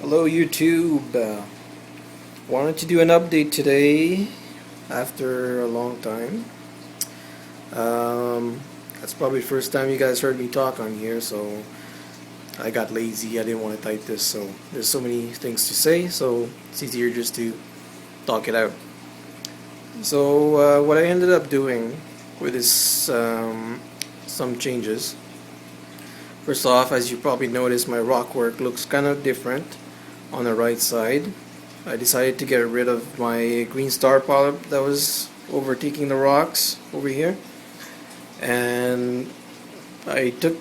Hello YouTube. Wanted to do an update today after a long time. That's probably the first time you guys heard me talk on here, so I got lazy. I didn't want to type this, so there's so many things to say, so it's easier just to talk it out. So what I ended up doing with this, some changes. First off, as you probably noticed, my rock work looks kind of different on the right side. I decided to get rid of my green star polyp that was overtaking the rocks over here, and I took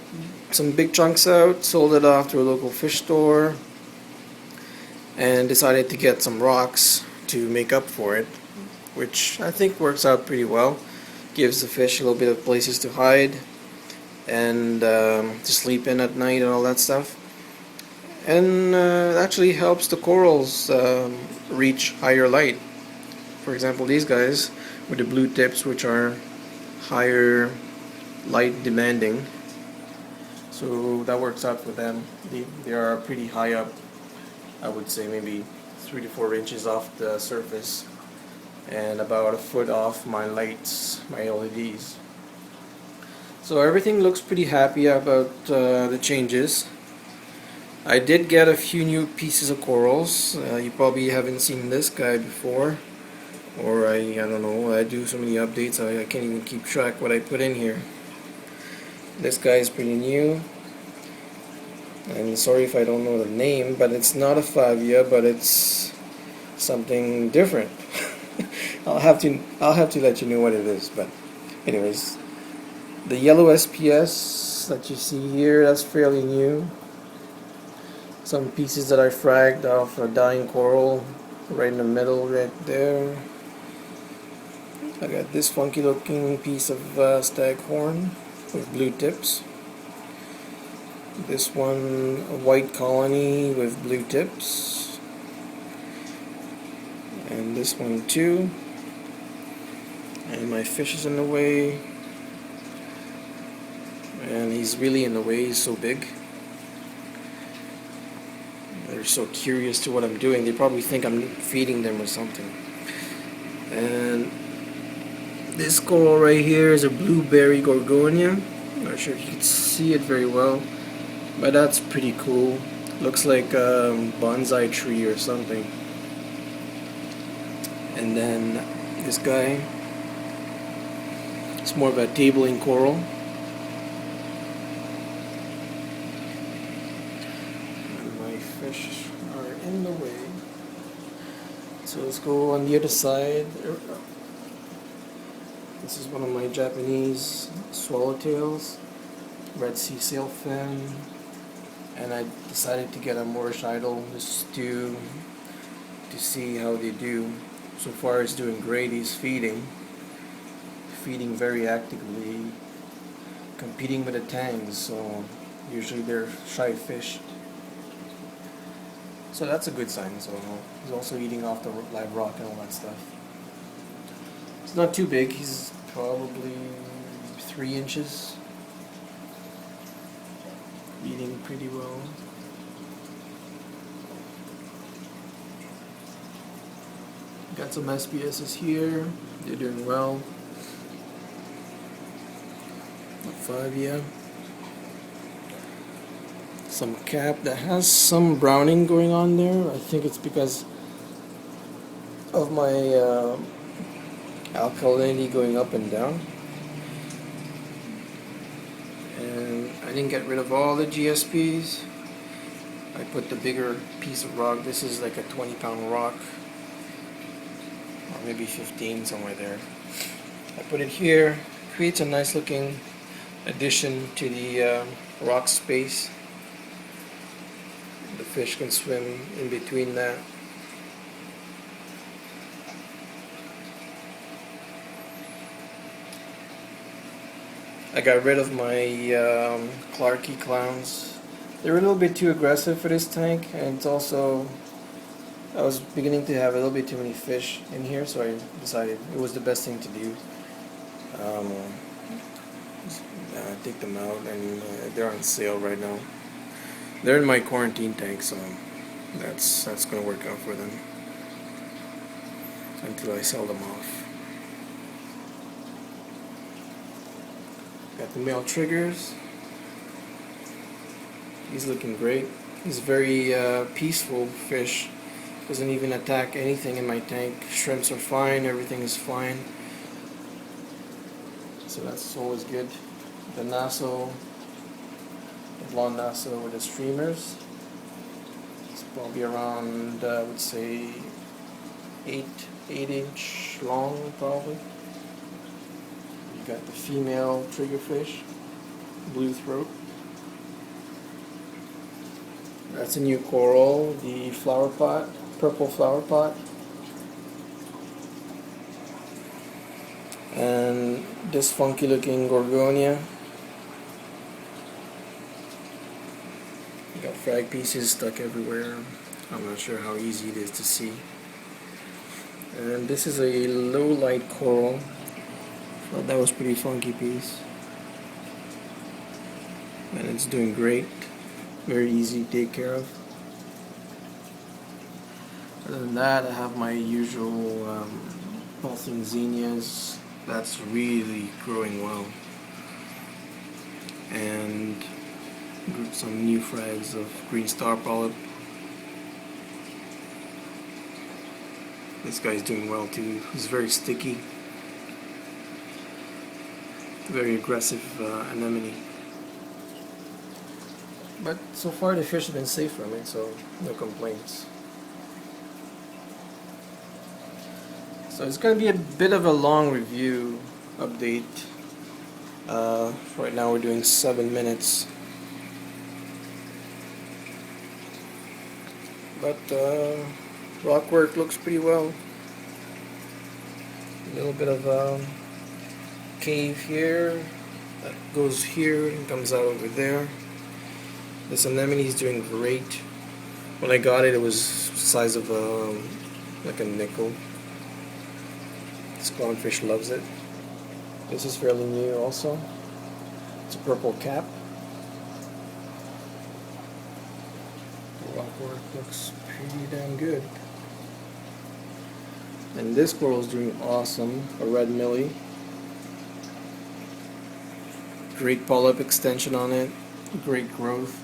some big chunks out, sold it off to a local fish store, and decided to get some rocks to make up for it, which I think works out pretty well. Gives the fish a little bit of places to hide and to sleep in at night and all that stuff. And it actually helps the corals reach higher light. For example, these guys with the blue tips, which are higher light demanding, so that works out for them. They are pretty high up, I would say maybe 3 to 4 inches off the surface and about a foot off my lights, my LEDs. So everything looks pretty happy about the changes. I did get a few new pieces of corals. You probably haven't seen this guy before, or I don't know, I do so many updates I can't even keep track what I put in here. This guy is pretty new, and sorry if I don't know the name, but it's not a favia, but it's something different. I'll have to let you know what it is. But anyways, the yellow SPS that you see here, that's fairly new. Some pieces that I fragged off a dying coral right in the middle right there. I got this funky looking piece of staghorn with blue tips. This one, a white colony with blue tips. And this one too. And my fish is in the way. And he's really in the way, he's so big. They're so curious to what I'm doing. They probably think I'm feeding them or something. And this coral right here is a blueberry gorgonia. I'm not sure if you can see it very well, but that's pretty cool. Looks like a bonsai tree or something. And then this guy, it's more of a tabling coral. Fish are in the way, so let's go on the other side. This is one of my Japanese swallowtails, red sea sailfin, and I decided to get a Moorish idol just to see how they do. So far it's doing great. He's feeding very actively, competing with the tangs, so usually they're shy fish. So that's a good sign. So he's also eating off the live rock and all that stuff. It's not too big. He's probably 3 inches. Eating pretty well. Got some SPSs here. They're doing well. Not 5 yet. Some cap that has some browning going on there. I think it's because of my alkalinity going up and down. And I didn't get rid of all the GSPs. I put the bigger piece of rock. This is like a 20-pound rock, or maybe 15, somewhere there. I put it here. Creates a nice looking addition to the rock space. The fish can swim in between that. I got rid of my Clarky clowns. They're a little bit too aggressive for this tank, and it's also, I was beginning to have a little bit too many fish in here, so I decided it was the best thing to do. Take them out, and they're on sale right now. They're in my quarantine tank, so That's gonna work out for them until I sell them off. Got the male triggers. He's looking great. He's a very peaceful fish. Doesn't even attack anything in my tank. Shrimps are fine. Everything is fine. So that's always good. The Nassau, the blonde Nassau with the streamers. It's probably around, I would say, 8 inch long probably. You got the female triggerfish, blue throat. That's a new coral, the flower pot, purple flower pot. And this funky looking gorgonia. You got frag pieces stuck everywhere. I'm not sure how easy it is to see. And this is a low light coral. Thought that was a pretty funky piece. And it's doing great. Very easy to take care of. Other than that, I have my usual pulsing zinnias. That's really growing well. And some new frags of green star polyp. This guy's doing well too. He's very sticky. Very aggressive anemone. But so far the fish have been safe from it, so no complaints. So it's going to be a bit of a long review update. Right now we're doing 7 minutes. But rock work looks pretty well. A little bit of cave here that goes here and comes out over there. This anemone is doing great. When I got it, it was the size of like a nickel. This clownfish loves it. This is fairly new also. It's a purple cap. The rock work looks pretty damn good. And this coral is doing awesome. A red millie. Great polyp extension on it. Great growth.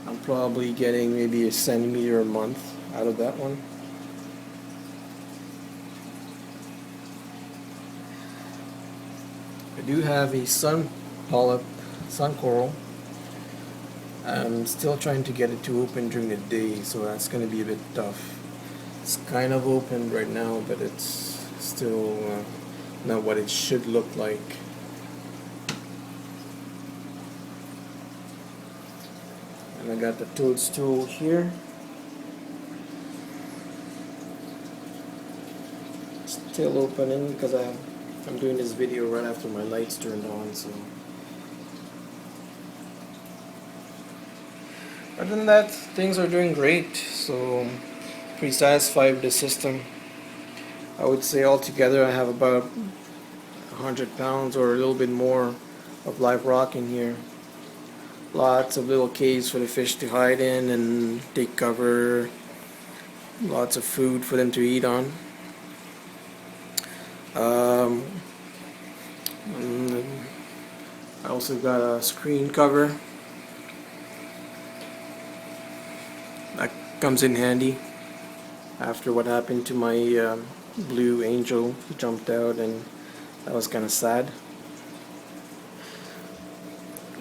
I'm probably getting maybe a centimeter a month out of that one. I do have a sun polyp, sun coral. I'm still trying to get it to open during the day, so that's going to be a bit tough. It's kind of open right now, but it's still not what it should look like. And I got the toadstool here. Still opening because I'm doing this video right after my lights turned on, so. Other than that, things are doing great, so pretty satisfied with the system. I would say altogether I have about 100 pounds or a little bit more of live rock in here. Lots of little caves for the fish to hide in and take cover. Lots of food for them to eat on. I also got a screen cover that comes in handy after what happened to my blue angel. He jumped out and that was kind of sad.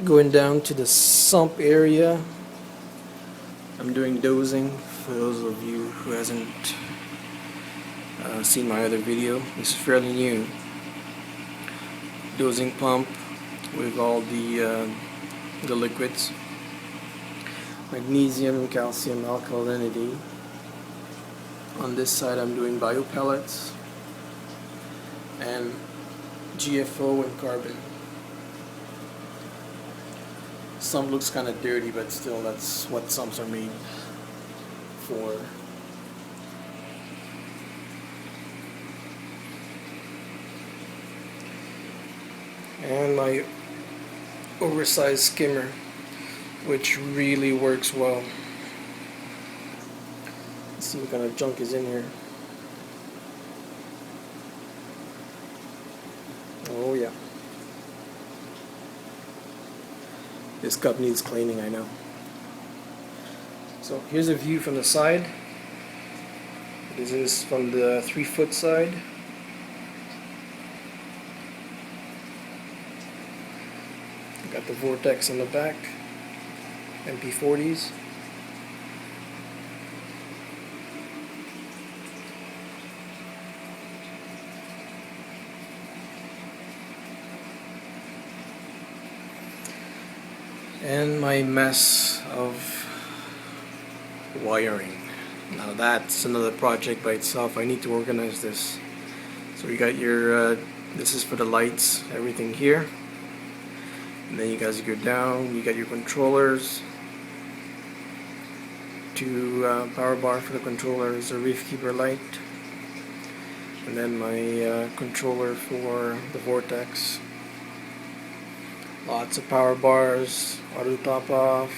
Going down to the sump area, I'm doing dosing for those of you who hasn't seen my other video. This is fairly new. Dosing pump with all the liquids. Magnesium, calcium, alkalinity. On this side I'm doing biopellets and GFO and carbon. Sump looks kind of dirty, but still that's what sumps are made for. And my oversized skimmer, which really works well. see what kind of junk is in here. Oh yeah. This cup needs cleaning, I know. So here's a view from the side. This is from the 3-foot side. Got the vortex in the back. MP40s. And my mess of wiring. Now that's another project by itself. I need to organize this. So you got your, this is for the lights, everything here. And then you guys go down, you got your controllers. 2 power bar for the controllers, a reef keeper light. And then my controller for the vortex. Lots of power bars, auto top off,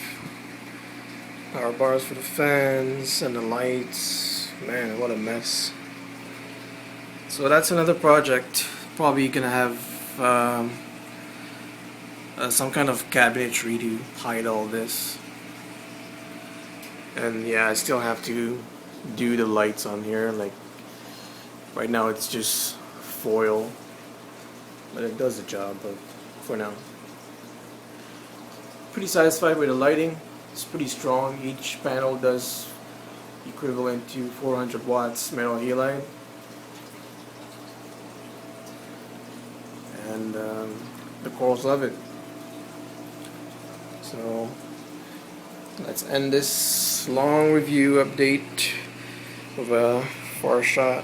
power bars for the fans and the lights. Man, what a mess. So that's another project. Probably gonna have some kind of cabinetry to hide all this. And yeah, I still have to do the lights on here. Like right now it's just foil, but it does the job. But for now, pretty satisfied with the lighting. It's pretty strong. Each panel does equivalent to 400 watts metal halide. And the corals love it. So let's end this long review update of a far shot.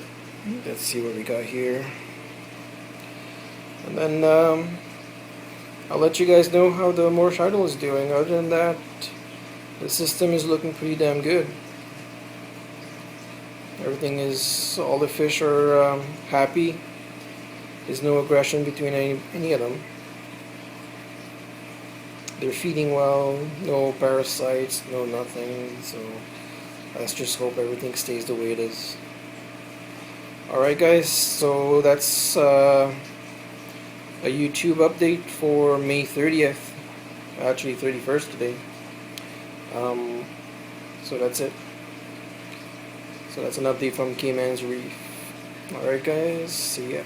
Let's see what we got here. And then I'll let you guys know how the Morse idol is doing. Other than that, the system is looking pretty damn good. Everything is, all the fish are happy. There's no aggression between any of them. They're feeding well, no parasites, no nothing. So let's just hope everything stays the way it is. Alright guys, so that's a YouTube update for May 30th, actually 31st today. So that's it. So that's an update from KmaNsReef. Alright guys, see ya.